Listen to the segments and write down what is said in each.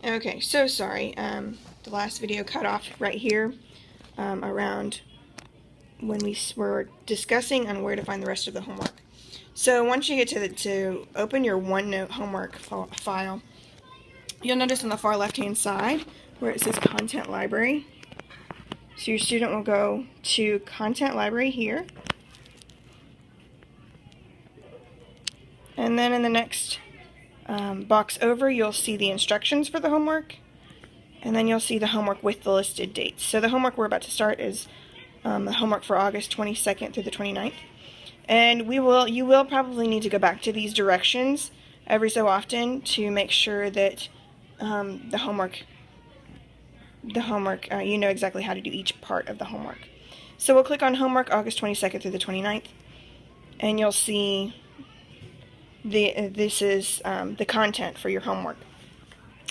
Okay, so sorry. The last video cut off right here around when we were discussing on where to find the rest of the homework. So once you get to open your OneNote homework file, you'll notice on the far left-hand side where it says Content Library. So your student will go to Content Library here. And then in the next box over, you'll see the instructions for the homework. And then you'll see the homework with the listed dates. So the homework we're about to start is the homework for August 22nd through the 29th. And you will probably need to go back to these directions every so often to make sure that the homework, you know exactly how to do each part of the homework. So we'll click on homework August 22nd through the 29th, and you'll see this is the content for your homework.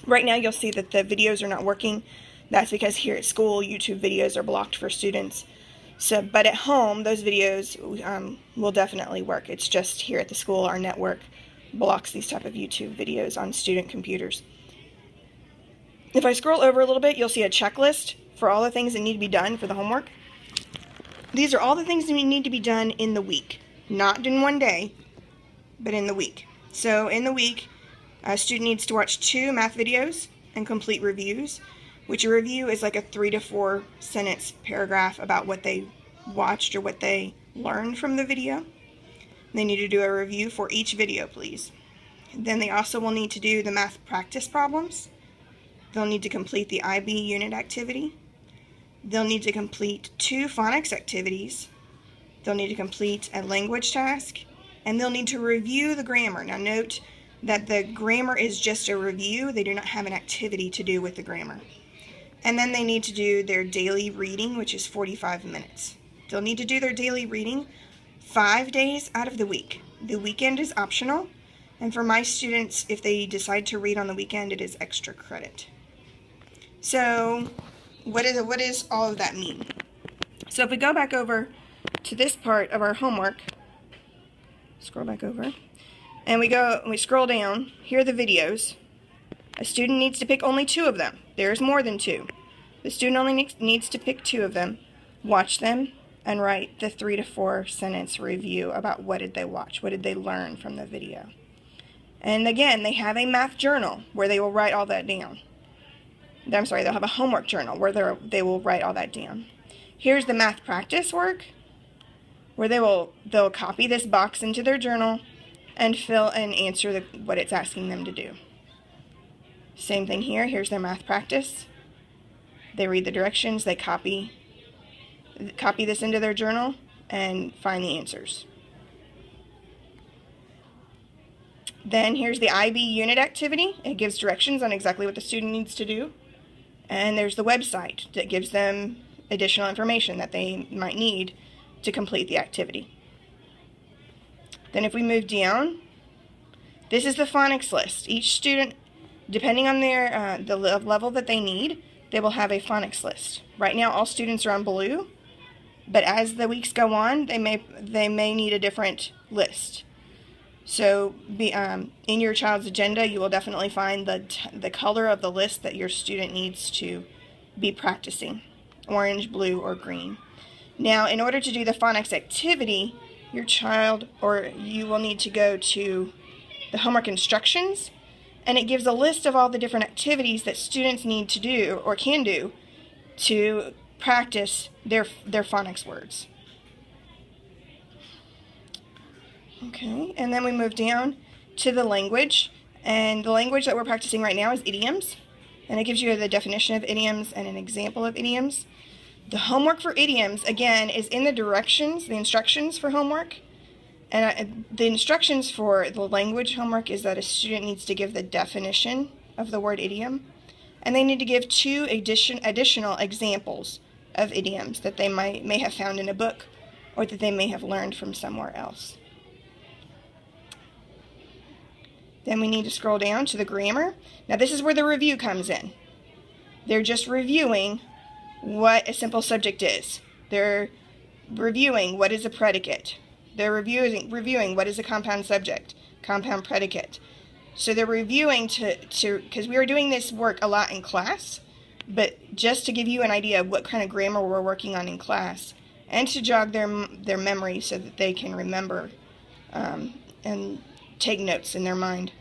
Right now you'll see that the videos are not working. That's because here at school YouTube videos are blocked for students. So, but at home those videos will definitely work. It's just here at the school our network blocks these type of YouTube videos on student computers. If I scroll over a little bit, you'll see a checklist for all the things that need to be done for the homework. These are all the things that need to be done in the week, not in one day, but in the week. So in the week, a student needs to watch 2 math videos and complete reviews, which a review is like a 3 to 4 sentence paragraph about what they watched or what they learned from the video. They need to do a review for each video, please. Then they also will need to do the math practice problems. They'll need to complete the IB unit activity. They'll need to complete 2 phonics activities. They'll need to complete a language task. And they'll need to review the grammar. Now note that the grammar is just a review. They do not have an activity to do with the grammar. And then they need to do their daily reading, which is 45 minutes. They'll need to do their daily reading 5 days out of the week. The weekend is optional. And for my students, if they decide to read on the weekend, it is extra credit. So what does all of that mean? So if we go back over to this part of our homework, scroll back over, and we scroll down, here are the videos. A student needs to pick only 2 of them. There's more than 2. The student only needs to pick 2 of them, watch them, and write the 3 to 4 sentence review about what did they watch, what did they learn from the video. And again, they have a math journal where they will write all that down. I'm sorry, they'll have a homework journal where they will write all that down. Here's the math practice work, where they'll copy this box into their journal and fill and answer what it's asking them to do. Same thing here. Here's their math practice. They read the directions, they copy this into their journal and find the answers. Then here's the IB unit activity. It gives directions on exactly what the student needs to do. And there's the website that gives them additional information that they might need to complete the activity. Then if we move down, this is the phonics list. Each student, depending on their the level that they need, they will have a phonics list. Right now all students are on blue, but as the weeks go on, they may need a different list. So in your child's agenda, you will definitely find the color of the list that your student needs to be practicing, orange, blue, or green. Now, in order to do the phonics activity, your child or you will need to go to the homework instructions, and it gives a list of all the different activities that students need to do or can do to practice their phonics words. Okay, and then we move down to the language, and the language that we're practicing right now is idioms, and it gives you the definition of idioms and an example of idioms. The homework for idioms, again, is in the directions, the instructions for homework, and the instructions for the language homework is that a student needs to give the definition of the word idiom, and they need to give 2 additional examples of idioms that they may have found in a book or that they may have learned from somewhere else. Then we need to scroll down to the grammar. Now this is where the review comes in. They're just reviewing what a simple subject is. They're reviewing what is a predicate. They're reviewing what is a compound subject, compound predicate. So they're reviewing because we are doing this work a lot in class, but just to give you an idea of what kind of grammar we're working on in class, and to jog their memory so that they can remember and take notes in their mind.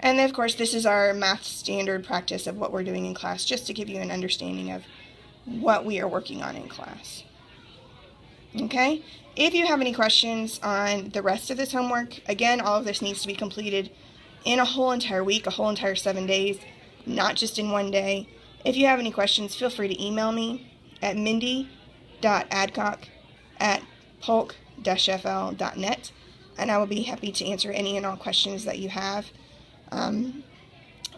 And then, of course, this is our math standard practice of what we're doing in class, just to give you an understanding of what we are working on in class. Okay? If you have any questions on the rest of this homework, again, all of this needs to be completed in a whole entire week, a whole entire 7 days, not just in one day. If you have any questions, feel free to email me at mindy.adcock@polk-fl.net, and I will be happy to answer any and all questions that you have.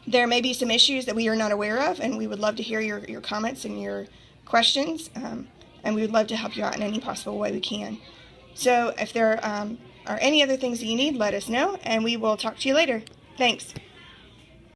There may be some issues that we are not aware of, and we would love to hear your comments and your questions, and we would love to help you out in any possible way we can. So if there are any other things that you need, let us know, and we will talk to you later. Thanks.